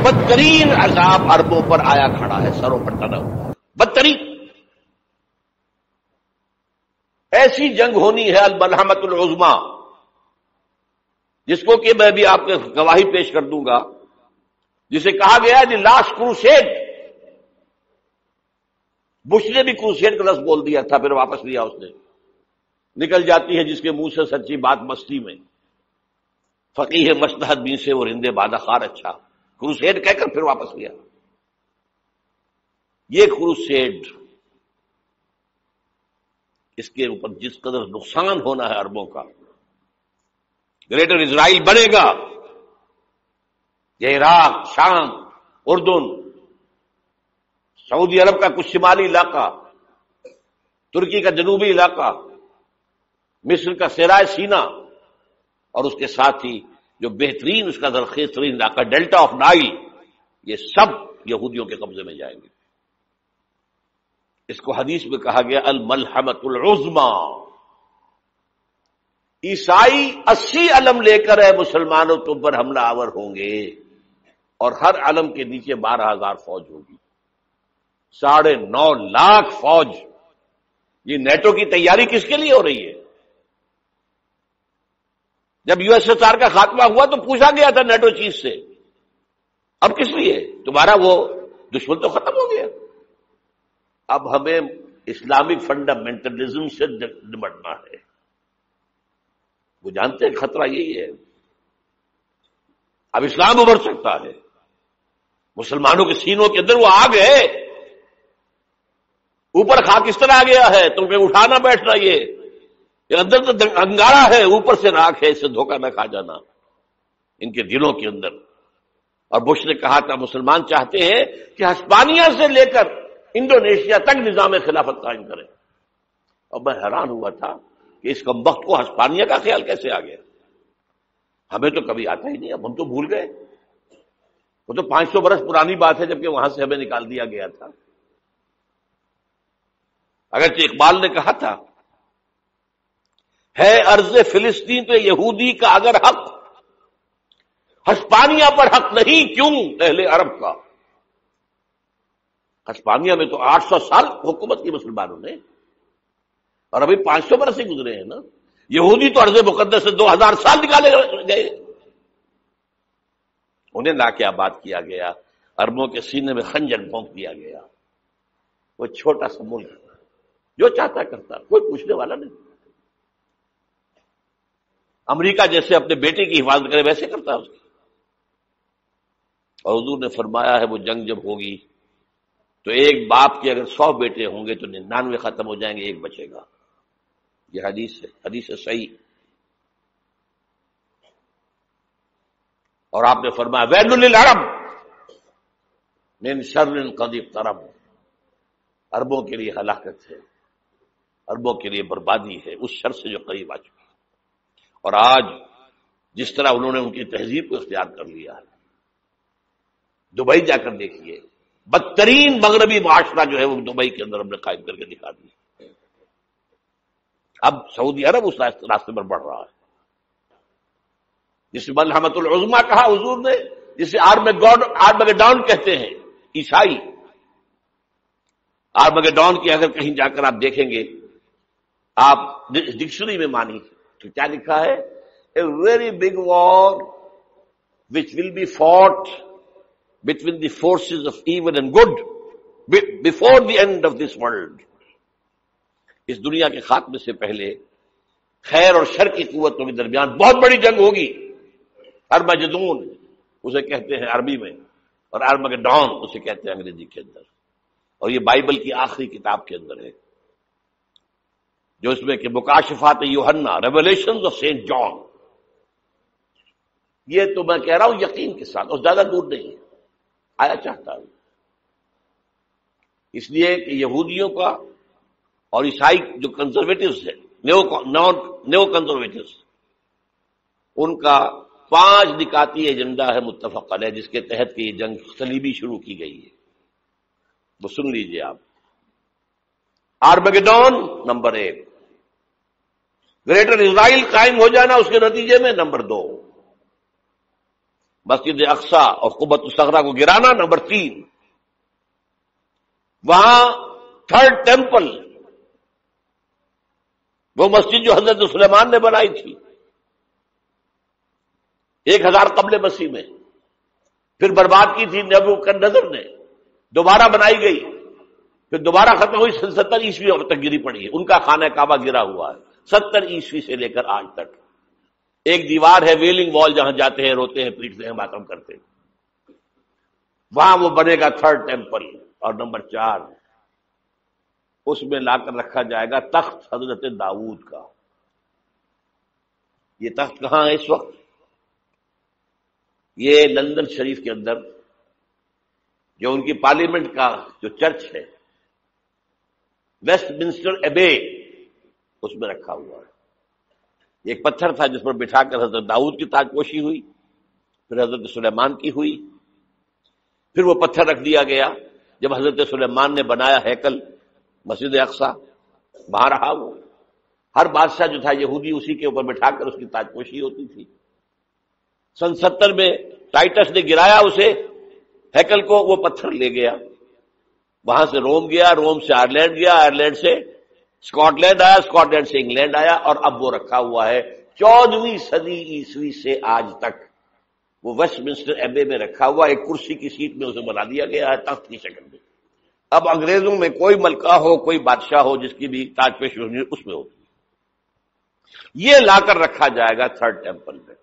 بدترین عذاب عربوں پر آیا کھڑا ہے، سروں پر ٹنا ہوا ہے، بدترین ایسی جنگ ہونی ہے الملحمۃ العظمیٰ، جس کو کہ میں بھی آپ کو گواہی پیش کر دوں گا، جسے کہا گیا ہے دی لاسٹ کروسیڈ۔ بش نے بھی کروسیڈ کا لفظ بول دیا تھا، پھر واپس لیا اس نے۔ نکل جاتی ہے جس کے منہ سے سچی بات مستی میں، فقیہ مصلحت بھی سے وہ رندے بادہ خار اچھا، کروسیڈ کہہ کر پھر واپس لیا۔ یہ کروسیڈ، اس کے اوپر جس قدر نقصان ہونا ہے عربوں کا، گریٹر اسرائیل بنے گا، یہ عراق، شام، اردن، سعودی عرب کا کچھ شمالی علاقہ، ترکی کا جنوبی علاقہ، مصر کا صحرائے سینا، اور اس کے ساتھ ہی جو بہترین اس کا زرخیز ترین علاقہ ڈیلٹا آف نائل، یہ سب یہودیوں کے قبضے میں جائیں گے۔ اس کو حدیث میں کہا گیا الملحمۃ العظمیٰ۔ عیسائی 80 علم لے کر مسلمانوں کے اوپر حملہ آور ہوں گے، اور ہر علم کے نیچے 12,000 فوج ہوگی، 9.5 لاکھ فوج۔ یہ نیٹو کی تیاری کس کے لیے ہو رہی ہے؟ جب USSR کا خاتمہ ہوا تو پوچھا گیا تھا نیٹو چیف سے، اب کس لیے؟ تمہارا وہ دشمن تو ختم ہو گیا، اب ہمیں اسلامک فنڈامنٹلزم سے نمٹنا ہے۔ وہ جانتے ہیں خطرہ یہی ہے، اب اسلام ابھر سکتا ہے، مسلمانوں کے سینوں کے اندر وہ آگ ہے، اوپر خاک اس طرح آ گیا ہے، تمہیں اٹھانا بیٹھنا، یہ اندر تو انگارا ہے، اوپر سے راکھ ہے، اس سے دھوکہ نہ کھا جانا ان کے دلوں کے اندر۔ اور بش نے کہا تھا مسلمان چاہتے ہیں کہ ہسپانیہ سے لے کر انڈونیشیا تک نظام خلافت قائم کریں، اور میں حیران ہوا تھا کہ اس کمبخت کو ہسپانیہ کا خیال کیسے آ گیا؟ ہمیں تو کبھی آتا ہی نہیں، اب ہم تو بھول گئے، وہ تو 500 برس پرانی بات ہے جبکہ وہاں سے ہمیں نکال دیا گیا تھا۔ اگرچہ اقبال نے کہا تھا ہے ارض فلسطین پہ یہودی کا اگر حق، ہسپانیہ پر حق نہیں کیوں اہل عرب کا؟ ہسپانیہ میں تو 800 سال حکومت کی مسلمانوں نے، اور ابھی 500 برس ہی گزرے ہیں نا۔ یہودی تو ارض مقدس سے 2000 سال نکالے گئے، انہیں لا کے آباد کیا گیا، عربوں کے سینے میں خنجر بھونک دیا گیا۔ وہ چھوٹا سا ملک جو چاہتا کرتا، کوئی پوچھنے والا نہیں۔ امریکہ جیسے اپنے بیٹے کی حفاظت کرے ویسے کرتا اس کی۔ اور حضور نے فرمایا ہے وہ جنگ جب ہوگی تو ایک باپ کے اگر 100 بیٹے ہوں گے تو 99 ختم ہو جائیں گے، ایک بچے گا۔ یہ حدیث ہے صحیح۔ اور آپ نے فرمایا ویل للعرب من شر قد اقترب، عربوں کے لیے ہلاکت ہے، عربوں کے لیے بربادی ہے اس شر سے جو قریب آ چکی ہے۔ اور آج جس طرح انہوں نے ان کی تہذیب کو اختیار کر لیا ہے، دبئی جا کر دیکھیے، بدترین مغربی معاشرہ جو ہے وہ دبئی کے اندر ہم نے قائم کر کے دکھا دیا۔ اب سعودی عرب اس راستے پر بڑھ رہا ہے، جس ملحمۃ العظمیٰ کہا حضور نے، جسے آرمگیڈون کہتے ہیں عیسائی۔ آرمگیڈون کی اگر کہیں جا کر آپ دیکھیں گے، آپ ڈکشنری میں مانی تو کیا لکھا ہے؟ A very big war which will be fought between the forces of evil and good before the end of this world۔ اس دنیا کے خاتمے سے پہلے خیر اور شر کی قوتوں کے درمیان بہت بڑی جنگ ہوگی۔ ارمجدون اسے کہتے ہیں عربی میں، اور ارمگڈون اسے کہتے ہیں انگریزی کے اندر، اور یہ بائبل کی آخری کتاب کے اندر ہے، جو اس میں کہ مکاشفات یوحنا، ریویلیشنز آف سینٹ جان۔ یہ تو میں کہہ رہا ہوں یقین کے ساتھ، اور زیادہ دور نہیں ہے، آیا چاہتا ہوں۔ اس لیے کہ یہودیوں کا اور عیسائی جو کنزرویٹوز ہیں، نیو کنزرویٹوز، ان کا 5 نکاتی ایجنڈا ہے متفق علیہ، جس کے تحت کہ یہ جنگ صلیبی شروع کی گئی ہے۔ وہ سن لیجئے آپ۔ آرمگیڈون نمبر 1، گریٹر اسرائیل قائم ہو جانا اس کے نتیجے میں نمبر 2، مسجد اقصی اور قبۃ الصغریٰ کو گرانا، نمبر 3 وہاں تھرڈ ٹیمپل، وہ مسجد جو حضرت سلیمان نے بنائی تھی 1000 قبل مسیح میں، پھر برباد کی تھی نبوکدنضر نے، دوبارہ بنائی گئی، پھر دوبارہ ختم ہوئی 70 عیسوی اور تک گری پڑی ہے، ان کا خانہ کعبہ گرا ہوا ہے 70 عیسوی سے لے کر آج تک۔ ایک دیوار ہے ویلنگ وال، جہاں جاتے ہیں، روتے ہیں، پیٹتے ہیں، ماتم کرتے ہیں، وہاں وہ بنے گا تھرڈ ٹیمپل۔ اور نمبر 4 اس میں لا کر رکھا جائے گا تخت حضرت داؤد کا۔ یہ تخت کہاں ہے اس وقت؟ یہ لندن شریف کے اندر جو ان کی پارلیمنٹ کا جو چرچ ہے، ویسٹ منسٹر ایبے، اس میں رکھا ہوا ہے۔ ایک پتھر تھا جس پر بٹھا کر حضرت داؤد کی تاجپوشی ہوئی، پھر حضرت سلیمان کی ہوئی، پھر وہ پتھر رکھ دیا گیا جب حضرت سلیمان نے بنایا ہیکل مسجد اقصی، وہاں رہا وہ۔ ہر بادشاہ جو تھا یہودی اسی کے اوپر بٹھا کر اس کی تاجپوشی ہوتی تھی۔ سن 70 میں ٹائٹس نے گرایا اسے، ہیکل کو، وہ پتھر لے گیا، وہاں سے روم گیا، روم سے آئرلینڈ گیا، آئرلینڈ سے اسکاٹ لینڈ آیا، اسکاٹ لینڈ سے انگلینڈ آیا، اور اب وہ رکھا ہوا ہے 14ویں صدی عیسوی سے آج تک۔ وہ ویسٹ منسٹر ایبے میں رکھا ہوا، ایک کرسی کی سیٹ میں اسے بنا دیا گیا ہے تخت کی شکل میں۔ اب انگریزوں میں کوئی ملکہ ہو، کوئی بادشاہ ہو جس کی بھی تاج پوشی ہونی اس میں ہوتی، یہ لا کر رکھا جائے گا تھرڈ ٹیمپل میں۔